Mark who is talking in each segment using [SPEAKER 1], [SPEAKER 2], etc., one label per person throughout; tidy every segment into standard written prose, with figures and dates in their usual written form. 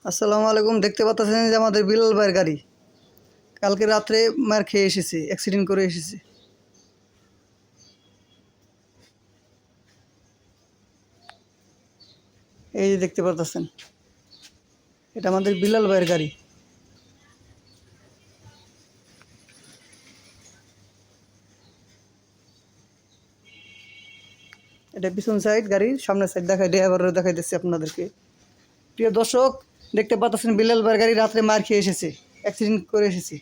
[SPEAKER 1] আসসালামু আলাইকুম। দেখতে পাচ্ছেন যে আমাদের বিলাল ভাইয়ের গাড়ি কালকে রাত্রে মার খেয়ে এসেছে, অ্যাক্সিডেন্ট করে এসেছে। এই যে দেখতে পাচ্ছেন, এটা আমাদের বিলাল ভাইয়ের গাড়ি। এটা পিছন সাইড, গাড়ির সামনের সাইড দেখাই, ড্রাইভারও দেখাই দিচ্ছি আপনাদেরকে। প্রিয় দর্শক, দেখতে পাচ্ছেন বিলাল ভাইয়ের গাড়ি রাত্রে মার খেয়ে এসেছে, অ্যাক্সিডেন্ট করে এসেছে।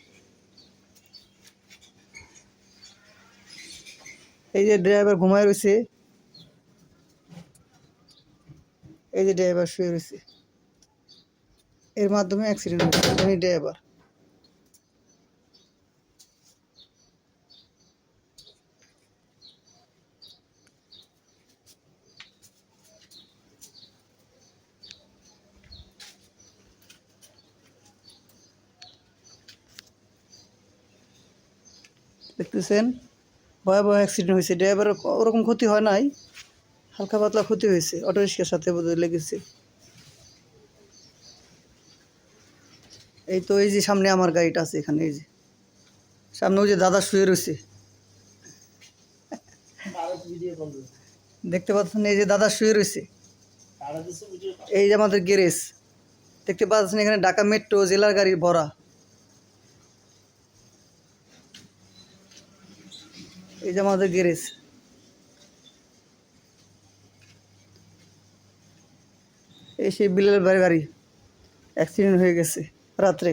[SPEAKER 1] এই যে ড্রাইভার ঘুমায় রয়েছে, এই যে ড্রাইভার শুয়ে রয়েছে। এর মাধ্যমে অ্যাক্সিডেন্ট হয়েছে, উনি ড্রাইভার। দেখতেছেন ভয়াবহ অ্যাক্সিডেন্ট হয়েছে। ড্রাইভারের ওরকম ক্ষতি হয় নাই, হালকা পাতলা ক্ষতি হয়েছে, অটো রিক্সার সাথে বোধহয় লেগেছে। এই তো এই যে সামনে আমার গাড়িটা আছে, এখানে এই যে সামনে ওই যে দাদা শুয়ে রয়েছে, দেখতে পাচ্ছেন। এই যে দাদা শুয়ে রয়েছে, এই যে আমাদের গ্যারেজ দেখতে পাচ্ছেন। এখানে ঢাকা মেট্রো জেলার গাড়ি ভরা। এই যে আমাদের গ্যারেজ, এই সেই বিলাল ভাইয়ের গাড়ি অ্যাক্সিডেন্ট হয়ে গেছে রাত্রে।